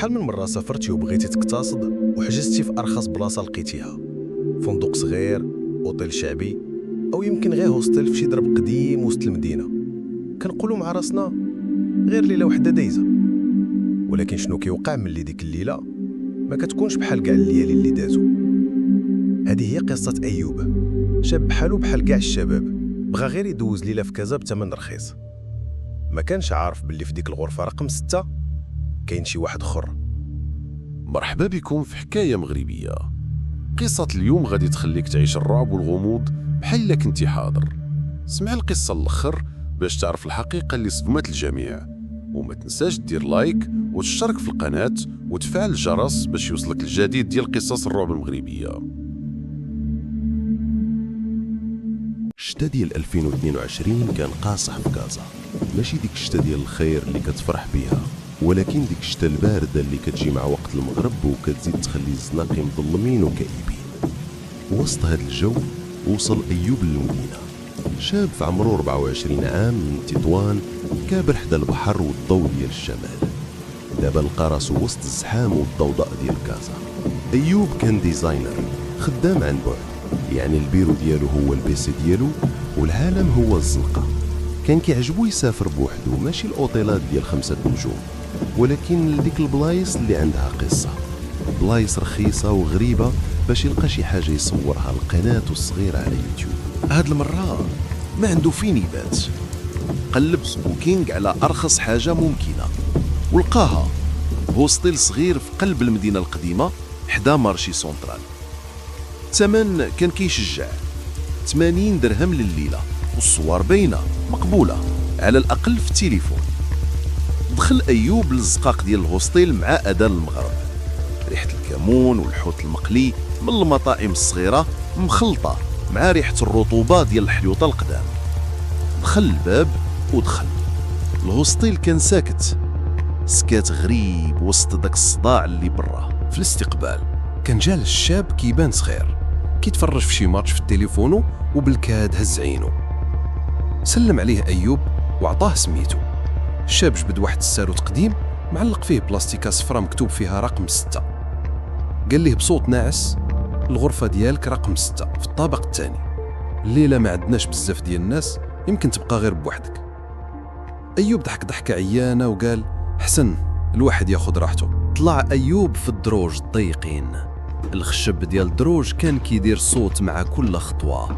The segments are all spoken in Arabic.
شحال من مرة سافرتي وبغيتي تقتصد وحجزتي في أرخص بلاصة لقيتيها، فندق صغير، أوتيل شعبي، أو يمكن غير هوستيل في شي درب قديم وسط المدينة. كنقولوا مع راسنا غير ليلة وحدة دايزة، ولكن شنو كيوقع ملي ديك الليلة ما كتكونش بحال كاع الليالي اللي دازو؟ هذه هي قصة أيوب، شاب بحالو بحال كاع الشباب، بغا غير يدوز ليلة في كازا بثمن رخيص. ما كانش عارف باللي في ديك الغرفة رقم 6 كاين شي واحد اخر. مرحبا بكم في حكاية مغربية. قصة اليوم غادي تخليك تعيش الرعب والغموض بحال إلا كنتي حاضر. اسمع القصة للآخر باش تعرف الحقيقة اللي صدمت الجميع، وما تنساش دير لايك وتشترك في القناة وتفعل الجرس باش يوصلك الجديد ديال قصص الرعب المغربية. الشتا ديال 2022 كان قاصح في كازا، ماشي ديك الشتا ديال الخير اللي كتفرح بيها، ولكن ديك الشتا الباردة اللي كتجي مع وقت المغرب وكتزيد تخلي الزناقي مظلمين وكئيبين. وسط هذا الجو وصل أيوب للمدينة، شاب في عمره 24 عام من تطوان، كابر حدا البحر والضوء ديال الشمال. دابا لقى راسو وسط الزحام والضوضاء ديال كازا. أيوب كان ديزاينر خدام عن بعد، يعني البيرو ديالو هو البيسي ديالو والعالم هو الزنقة. كان كيعجبو يسافر بوحدو، ماشي الأوتيلات ديال 5 نجوم، ولكن لديك البلايص اللي عندها قصة، بلايص رخيصة وغريبة باش يلقى شي حاجة يصورها لقناته الصغيرة على يوتيوب. هاد المرة ما عنده فين يبات، قلب بوكينغ على أرخص حاجة ممكنة ولقاها، هوستيل صغير في قلب المدينة القديمة حدا مارشي سونترال. الثمن كان كيشجع، 80 درهم لليلة، والصور باينة مقبولة على الأقل في التليفون. دخل أيوب للزقاق ديال الهوستيل مع أذان المغرب، ريحة الكمون والحوت المقلي من المطاعم الصغيرة مخلطة مع ريحة الرطوبة ديال الحيوطة القدام. دخل الباب ودخل. الهوستيل كان ساكت، سكات غريب وسط داك الصداع اللي برا. في الاستقبال كان جال الشاب كيبان صغير كيتفرج في شي ماتش في التليفونو وبالكاد هز عينو. سلم عليه أيوب وعطاه سميتو. الشاب جبد واحد الساروت قديم معلق فيه بلاستيكا صفرا مكتوب فيها رقم 6. قال ليه بصوت ناعس: الغرفة ديالك رقم 6 في الطابق الثاني. الليلة ما عندناش بزاف ديال الناس، يمكن تبقى غير بوحدك. أيوب ضحك ضحكة عيانة وقال: حسن، الواحد ياخد راحته. طلع أيوب في الدروج الضيقين. الخشب ديال الدروج كان كيدير صوت مع كل خطوة.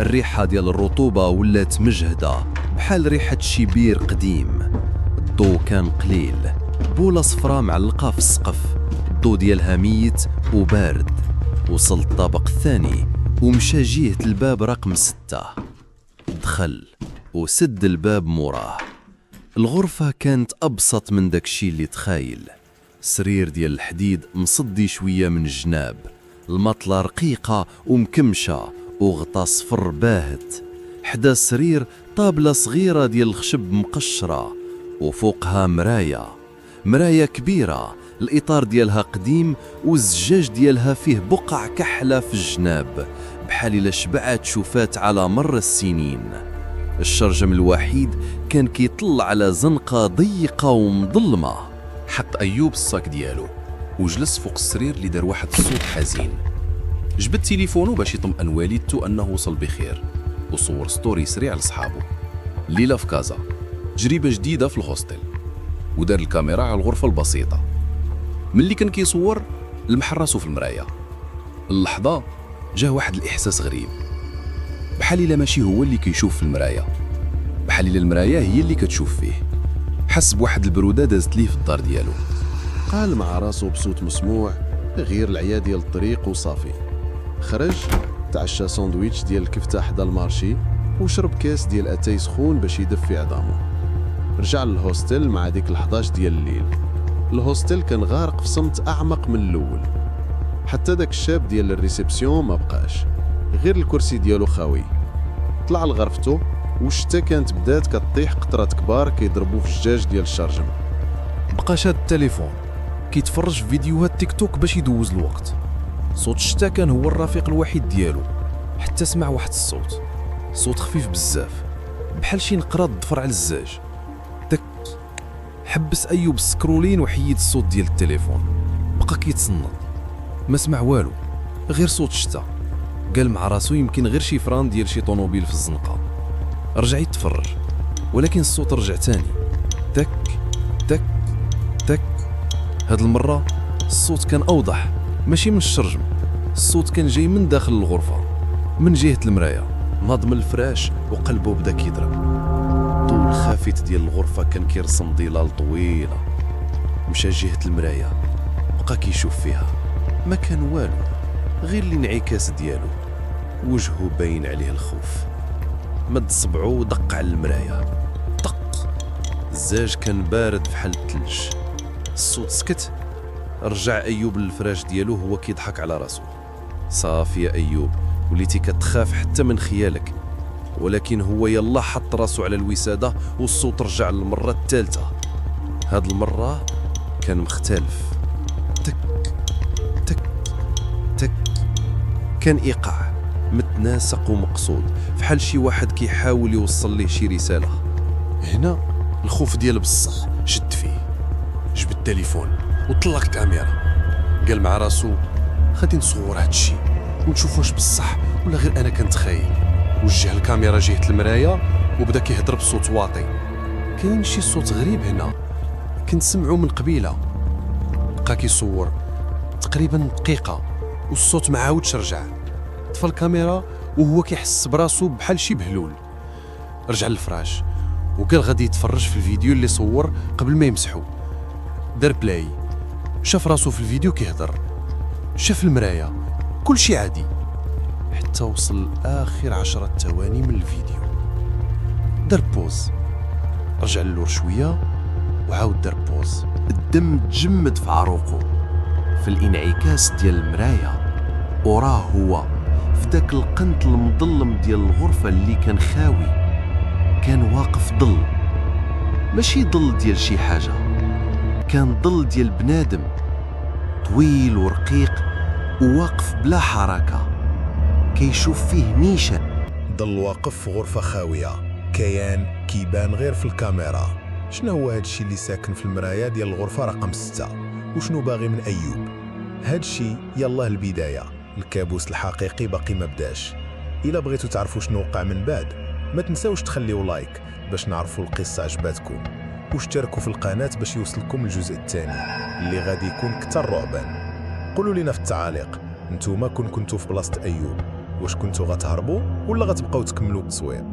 الريحة ديال الرطوبة ولات مجهدة بحال ريحة شي بير قديم. الضو كان قليل، بولة صفرا معلقة في السقف، الضو ديالها ميت وبارد. وصل الطابق الثاني ومشى جهة الباب رقم 6. دخل وسد الباب موراه. الغرفة كانت أبسط من داكشي اللي تخايل. سرير ديال الحديد مصدي شوية من الجناب، المطلة رقيقة ومكمشة وغطا صفر باهت. حدا السرير طابلة صغيرة ديال الخشب مقشرة وفوقها مراية كبيرة، الإطار ديالها قديم والزجاج ديالها فيه بقع كحلة في الجناب بحال إلا شبعت شوفات على مر السنين. الشرجم الوحيد كان كيطلع على زنقة ضيقة ومظلمة. حط أيوب الصاك ديالو وجلس فوق السرير اللي دار واحد الصوت حزين. جبد تليفونه باش يطمئن والدته أنه وصل بخير، وصور ستوري سريع لصحابه. ليلة في كازا، تجربة جديدة في الهوستيل، ودار الكاميرا على الغرفة البسيطة. ملي كان كيصور لمح راسو في المراية. اللحظة جاه واحد الإحساس غريب، بحال إلا ماشي هو اللي كيشوف في المراية، بحال إلا المراية هي اللي كتشوف فيه. حس بواحد البرودة دازت ليه في الدار ديالو. قال مع راسو بصوت مسموع: غير العيا ديال الطريق وصافي. خرج تعشى ساندويتش ديال الكفتة حدا المارشي وشرب كاس ديال اتاي سخون باش يدفي عظامو. رجع للهوستيل مع ديك 11 ديال الليل. الهوستيل كان غارق في صمت اعمق من الاول، حتى داك الشاب ديال الريسبسيون ما بقاش، غير الكرسي ديالو خاوي. طلع لغرفتو والشتا كانت بدات كطيح قطرات كبار كيضربوا في الجاج ديال الشرجم. بقى شاد التليفون كيتفرج في فيديوهات تيك توك باش يدوز الوقت. صوت الشتا كان هو الرفيق الوحيد ديالو، حتى سمع واحد الصوت، صوت خفيف بزاف بحال شي نقرة ضفر على الزاج. حبس ايوب السكرولين وحيد الصوت ديال التليفون. بقى كيتصنت، ما سمع والو، غير صوت الشتا. قال مع راسو يمكن غير شي فران ديال شي طوموبيل في الزنقه. رجع يتفرج، ولكن الصوت رجع تاني، تك تك تك. هاد المره الصوت كان اوضح، ماشي من الشرجم، الصوت كان جاي من داخل الغرفه، من جهه المرايه. ناض من الفراش وقلبه بدا كيضرب. الضوء الخافت ديال الغرفه كان كيرسم ظلال طويله. مشى جهه المرايه، بقى كيشوف فيها، ما كان والو، غير الانعكاس ديالو. وجهه باين عليه الخوف. مد صبعو ودق على المرايه، طق. الزاج كان بارد بحال الثلج. الصوت سكت. رجع ايوب للفراش ديالو هو كيضحك على راسو. صافي يا ايوب، وليتي كتخاف حتى من خيالك. ولكن هو يلا حط راسو على الوساده والصوت رجع للمره الثالثه. هاد المره كان مختلف. تك تك تك. كان ايقاع متناسق ومقصود، فحال شي واحد كيحاول يوصل ليه شي رساله. هنا الخوف ديال بصح شد فيه. جبد التليفون وطلق الكاميرا. قال مع راسو غادي نصور هادشي ونشوف واش بصح ولا غير انا كنتخايل. وجه الكاميرا جهه المرايه وبدا كيهضر بصوت واطي. كاين شي صوت غريب هنا، كنت سمعو من قبيله. بقى كيصور تقريبا دقيقه والصوت ما عاودش رجع. طفى الكاميرا وهو كيحس براسو بحال شي بهلول. رجع للفراش وقال غادي يتفرج في الفيديو اللي صور قبل ما يمسحو. دار بلاي، شاف راسو في الفيديو كيهضر، شاف المرايه، كل شي عادي، حتى وصل لآخر 10 ثواني من الفيديو. دار بوز، رجع للور شويه وعاود دار بوز. الدم تجمد في عروقه في الانعكاس ديال المرايه. وراه هو في داك القنت المظلم ديال الغرفه اللي كان خاوي. كان واقف ظل، ماشي ظل ديال شي حاجه، كان ظل ديال بنادم طويل ورقيق وواقف بلا حركه، كيشوف فيه نيشان. ضل واقف في غرفة خاوية، كيان كيبان غير في الكاميرا. شنو هو هادشي اللي ساكن في المرايا ديال الغرفة رقم 6؟ وشنو باغي من أيوب؟ هادشي يلاه البداية، الكابوس الحقيقي باقي ما بداش. إلا بغيتو تعرفوا شنو وقع من بعد، ما تنساوش تخليو لايك باش نعرفوا القصة عجباتكم، واشتركوا في القناة باش يوصلكم الجزء الثاني اللي غادي يكون كتر رعبا. قولوا لنا في التعاليق نتوما كنتو في بلاصة أيوب، واش كنتو غتهربوا ولا غتبقاو تكملوا التصوير؟